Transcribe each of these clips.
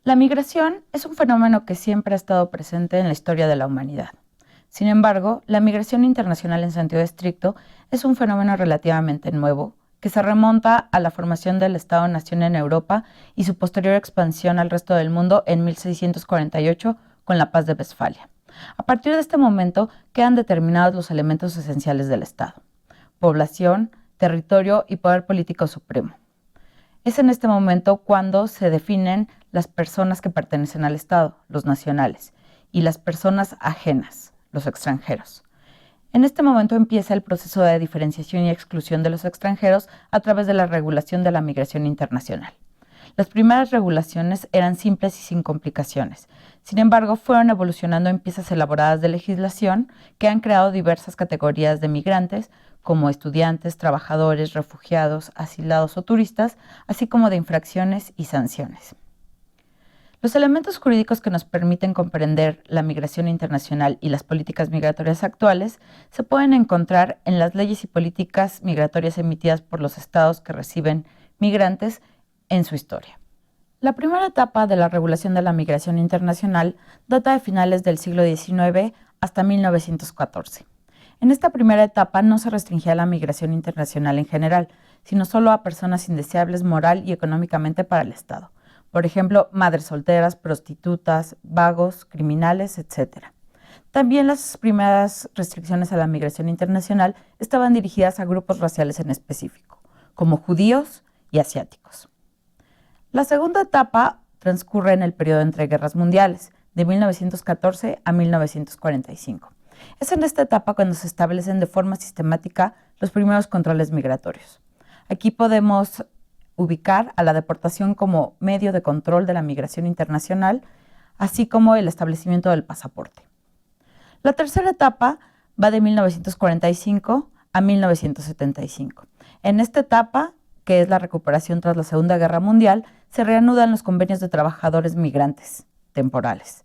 La migración es un fenómeno que siempre ha estado presente en la historia de la humanidad. Sin embargo, la migración internacional en sentido estricto es un fenómeno relativamente nuevo, que se remonta a la formación del Estado-nación en Europa y su posterior expansión al resto del mundo en 1648 con la Paz de Westfalia. A partir de este momento quedan determinados los elementos esenciales del Estado: población, territorio y poder político supremo. Es en este momento cuando se definen las personas que pertenecen al Estado, los nacionales, y las personas ajenas, los extranjeros. En este momento empieza el proceso de diferenciación y exclusión de los extranjeros a través de la regulación de la migración internacional. Las primeras regulaciones eran simples y sin complicaciones. Sin embargo, fueron evolucionando en piezas elaboradas de legislación que han creado diversas categorías de migrantes, como estudiantes, trabajadores, refugiados, asilados o turistas, así como de infracciones y sanciones. Los elementos jurídicos que nos permiten comprender la migración internacional y las políticas migratorias actuales se pueden encontrar en las leyes y políticas migratorias emitidas por los estados que reciben migrantes en su historia. La primera etapa de la regulación de la migración internacional data de finales del siglo XIX hasta 1914. En esta primera etapa no se restringía la migración internacional en general, sino solo a personas indeseables moral y económicamente para el Estado. Por ejemplo, madres solteras, prostitutas, vagos, criminales, etc. También las primeras restricciones a la migración internacional estaban dirigidas a grupos raciales en específico, como judíos y asiáticos. La segunda etapa transcurre en el periodo entre guerras mundiales, de 1914 a 1945. Es en esta etapa cuando se establecen de forma sistemática los primeros controles migratorios. Aquí podemos ubicar a la deportación como medio de control de la migración internacional, así como el establecimiento del pasaporte. La tercera etapa va de 1945 a 1975. En esta etapa, que es la recuperación tras la Segunda Guerra Mundial, se reanudan los convenios de trabajadores migrantes temporales.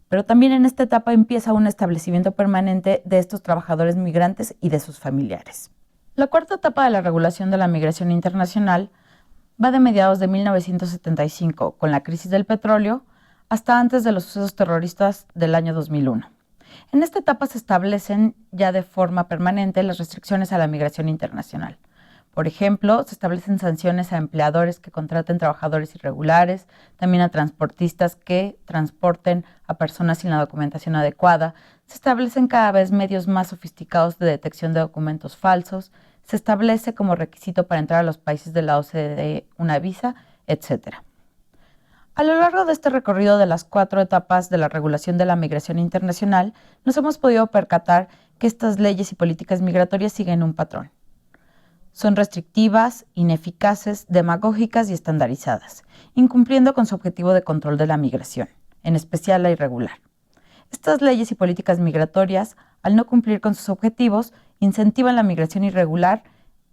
Pero también en esta etapa empieza un establecimiento permanente de estos trabajadores migrantes y de sus familiares. La cuarta etapa de la regulación de la migración internacional va de mediados de 1975, con la crisis del petróleo, hasta antes de los sucesos terroristas del año 2001. En esta etapa se establecen ya de forma permanente las restricciones a la migración internacional. Por ejemplo, se establecen sanciones a empleadores que contraten trabajadores irregulares, también a transportistas que transporten a personas sin la documentación adecuada. Se establecen cada vez medios más sofisticados de detección de documentos falsos. Se establece como requisito para entrar a los países de la OCDE una visa, etc. A lo largo de este recorrido de las 4 etapas de la regulación de la migración internacional, nos hemos podido percatar que estas leyes y políticas migratorias siguen un patrón. Son restrictivas, ineficaces, demagógicas y estandarizadas, incumpliendo con su objetivo de control de la migración, en especial la irregular. Estas leyes y políticas migratorias, al no cumplir con sus objetivos, incentivan la migración irregular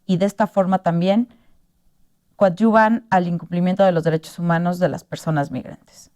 y de esta forma también coadyuvan al incumplimiento de los derechos humanos de las personas migrantes.